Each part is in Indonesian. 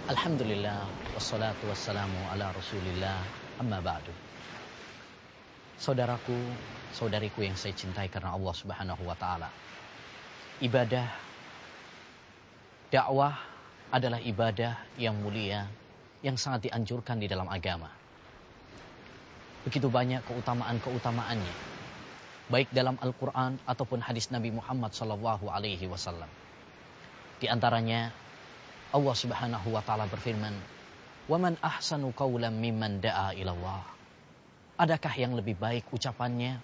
Alhamdulillah, wassalatu wassalamu ala rasulillah, amma ba'du. Saudaraku, saudariku yang saya cintai karena Allah subhanahu wa ta'ala. Ibadah, dakwah adalah ibadah yang mulia, yang sangat dianjurkan di dalam agama. Begitu banyak keutamaan-keutamaannya, baik dalam Al-Quran ataupun hadis Nabi Muhammad SAW. Di antaranya, Allah subhanahu wa ta'ala berfirman, وَمَنْ أَحْسَنُ قَوْلًا مِمَّنْ دَعَا إِلَى اللَّهِ. Adakah yang lebih baik ucapannya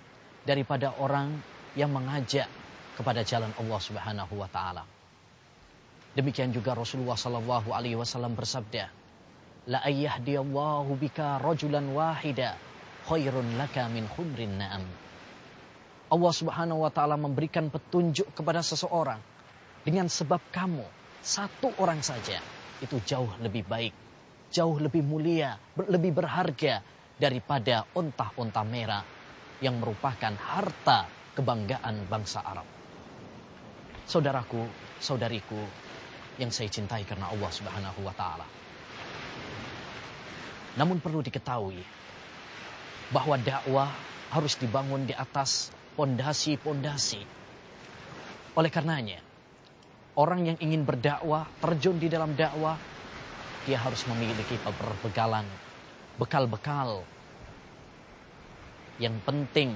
daripada orang yang mengajak kepada jalan Allah subhanahu wa ta'ala. Demikian juga Rasulullah SAW bersabda, لَا أَيَّهْدِيَ اللَّهُ بِكَ رَجُلًا وَاحِدًا خَيْرٌ لَكَ مِنْ خُمْرٍ نَعَمٍ. Allah subhanahu wa ta'ala memberikan petunjuk kepada seseorang dengan sebab kamu satu orang saja, itu jauh lebih baik, jauh lebih mulia, lebih berharga daripada unta-unta merah yang merupakan harta kebanggaan bangsa Arab. Saudaraku, saudariku yang saya cintai karena Allah subhanahu wa ta'ala. Namun perlu diketahui bahwa dakwah harus dibangun di atas pondasi-pondasi. Oleh karenanya, orang yang ingin berdakwah, terjun di dalam dakwah, dia harus memiliki perbekalan, bekal-bekal. Yang penting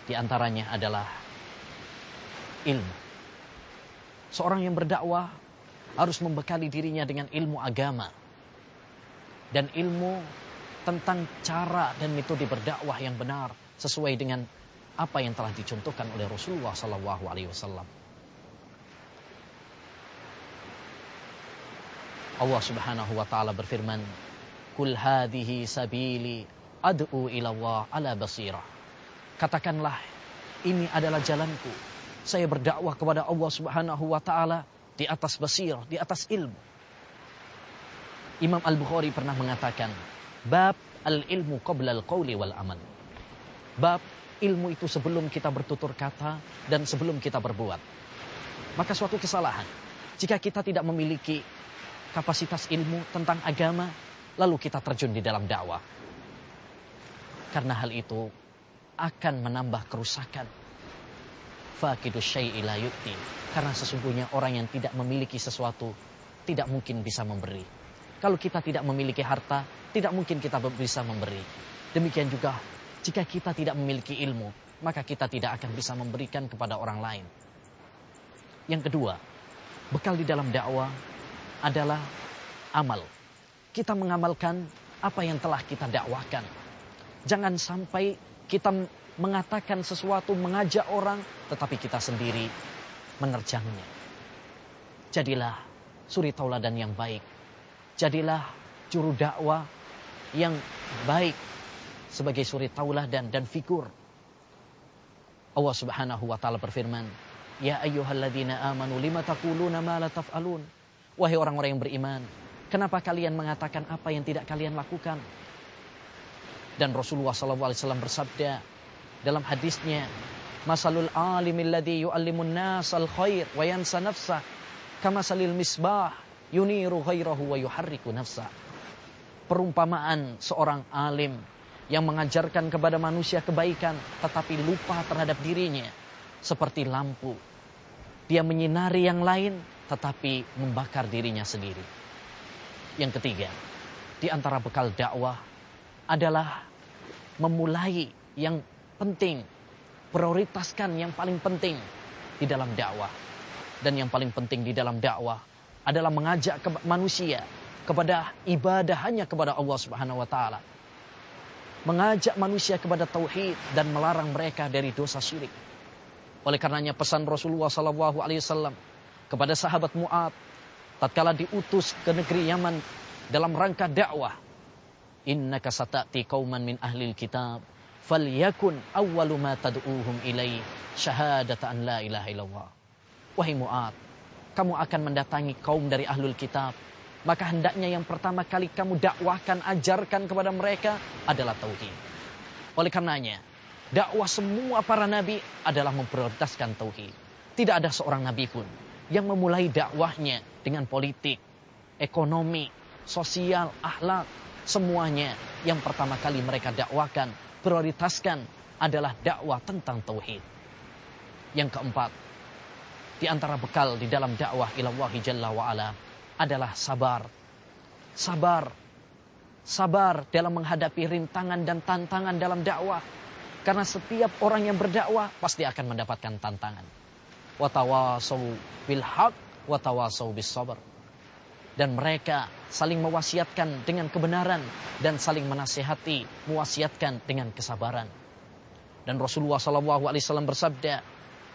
di antaranya adalah ilmu. Seorang yang berdakwah harus membekali dirinya dengan ilmu agama dan ilmu tentang cara dan metode berdakwah yang benar sesuai dengan apa yang telah dicontohkan oleh Rasulullah SAW. Allah subhanahu wa ta'ala berfirman, Kul hadhihi sabili ad'u ila Allah ala basirah. Katakanlah, ini adalah jalanku. Saya berdakwah kepada Allah subhanahu wa ta'ala di atas basirah, di atas ilmu. Imam Al-Bukhari pernah mengatakan, Bab al-ilmu qabla al-qawli wal amal. Bab ilmu itu sebelum kita bertutur kata dan sebelum kita berbuat. Maka suatu kesalahan jika kita tidak memiliki kapasitas ilmu tentang agama, lalu kita terjun di dalam dakwah. Karena hal itu akan menambah kerusakan. Faqidus syai'i la yu'ti. Karena sesungguhnya orang yang tidak memiliki sesuatu tidak mungkin bisa memberi. Kalau kita tidak memiliki harta, tidak mungkin kita bisa memberi. Demikian juga jika kita tidak memiliki ilmu, maka kita tidak akan bisa memberikan kepada orang lain. Yang kedua, bekal di dalam dakwah adalah amal. Kita mengamalkan apa yang telah kita dakwahkan. Jangan sampai kita mengatakan sesuatu, mengajak orang, tetapi kita sendiri menerjangnya. Jadilah suri tauladan yang baik. Jadilah juru dakwah yang baik sebagai suri tauladan dan figur. Allah subhanahu wa ta'ala berfirman, Ya ayyuhalladzina amanu lima taquluna ma la taf'alun. Wahai orang-orang yang beriman, kenapa kalian mengatakan apa yang tidak kalian lakukan? Dan Rasulullah SAW bersabda dalam hadisnya, Masalul alimil ladhi yu'allimun nasal khair wa yansa nafsah, kamasalil misbah yuniru ghairahu wa yuharriku nafsah. Perumpamaan seorang alim yang mengajarkan kepada manusia kebaikan tetapi lupa terhadap dirinya, seperti lampu. Dia menyinari yang lain tetapi membakar dirinya sendiri. Yang ketiga, di antara bekal dakwah adalah memulai yang penting, prioritaskan yang paling penting di dalam dakwah. Dan yang paling penting di dalam dakwah adalah mengajak manusia kepada ibadah hanya kepada Allah Subhanahu wa ta'ala. Mengajak manusia kepada tauhid dan melarang mereka dari dosa syirik. Oleh karenanya pesan Rasulullah SAW kepada sahabat Mu'ad tatkala diutus ke negeri Yaman dalam rangka dakwah, innaka sata'ti qauman min ahlil kitab falyakun awwalu ma tad'uuhum ilaihi syahadata an la ilaha illallah. Wahai Mu'ad, kamu akan mendatangi kaum dari ahlul kitab, maka hendaknya yang pertama kali kamu dakwahkan, ajarkan kepada mereka adalah tauhid. Oleh karenanya dakwah semua para nabi adalah memprioritaskan tauhid. Tidak ada seorang nabi pun yang memulai dakwahnya dengan politik, ekonomi, sosial, akhlak, semuanya yang pertama kali mereka dakwakan, prioritaskan adalah dakwah tentang tauhid. Yang keempat, di antara bekal di dalam dakwah ilallahi jalla wa'ala adalah sabar. Sabar dalam menghadapi rintangan dan tantangan dalam dakwah. Karena setiap orang yang berdakwah pasti akan mendapatkan tantangan. Watawasau bil haq, watawasau bis sabr. Dan mereka saling mewasiatkan dengan kebenaran dan saling menasihati, mewasiatkan dengan kesabaran. Dan Rasulullah SAW bersabda,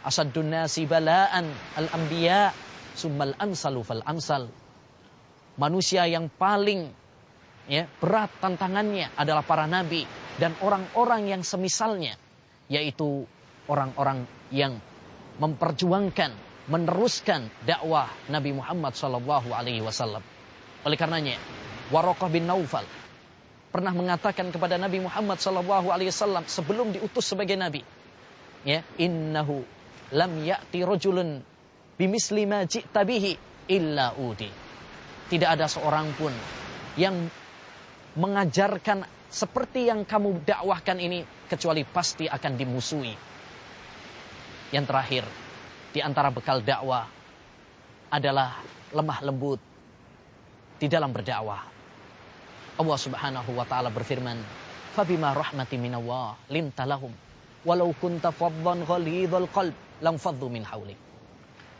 asaddun nasi bala'an al-anbiya summal amsalu fal amsal. Manusia yang paling berat tantangannya adalah para nabi dan orang-orang yang semisalnya, yaitu orang-orang yang memperjuangkan, meneruskan dakwah Nabi Muhammad SAW. Oleh karenanya, Waraqah bin Naufal pernah mengatakan kepada Nabi Muhammad SAW sebelum diutus sebagai nabi, innahu lam ya'ti rajulun bimisli ma ji'ta bihi illa udi. Tidak ada seorang pun yang mengajarkan seperti yang kamu dakwahkan ini kecuali pasti akan dimusuhi. Yang terakhir, di antara bekal dakwah adalah lemah lembut di dalam berdakwah. Allah Subhanahu wa taala berfirman, "Fabima rahmati minallah linta lahum walau kunta faddan ghalidhal qalb lam faddu min haulik."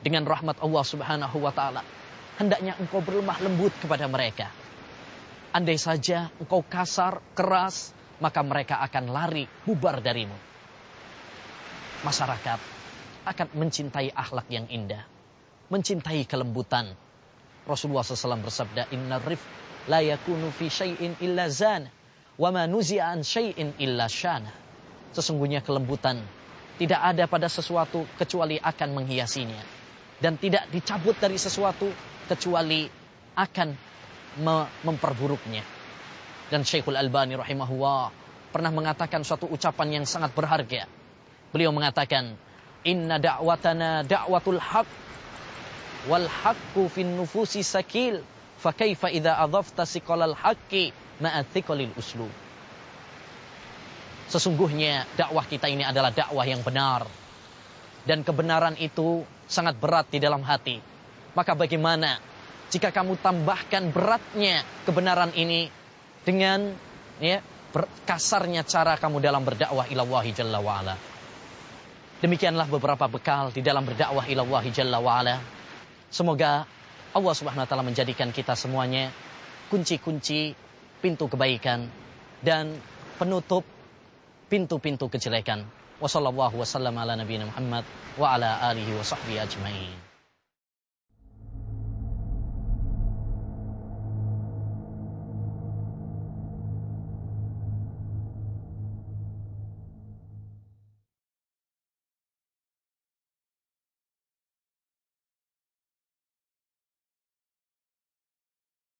Dengan rahmat Allah Subhanahu wa taala, hendaknya engkau berlemah lembut kepada mereka. Andai saja engkau kasar, keras, maka mereka akan lari, bubar darimu. Masyarakat akan mencintai akhlak yang indah, mencintai kelembutan. Rasulullah SAW bersabda, inna rifq la yakunu fi syai'in illa zana, wa ma nuzi'a an syai'in illa syana. Sesungguhnya kelembutan tidak ada pada sesuatu kecuali akan menghiasinya. Dan tidak dicabut dari sesuatu kecuali akan memperburuknya. Dan Syekhul Albani rahimahullah pernah mengatakan suatu ucapan yang sangat berharga. Beliau mengatakan, inna da'watana da'watul haq wal haqqu fin nufusi sakil fa kaifa idza adhafta siqalal haqqi ma'a thiqalil uslub. Sesungguhnya dakwah kita ini adalah dakwah yang benar, dan kebenaran itu sangat berat di dalam hati. Maka bagaimana jika kamu tambahkan beratnya kebenaran ini dengan kasarnya cara kamu dalam berdakwah ilallahi jalla wa'ala. Demikianlah beberapa bekal di dalam berdakwah ilallahi jalla wa'ala. Semoga Allah Subhanahu wa taala menjadikan kita semuanya kunci-kunci pintu kebaikan dan penutup pintu-pintu kejelekan. Wassallallahu wasallam ala nabiyina Muhammad wa ala alihi wa sahbihi ajmain.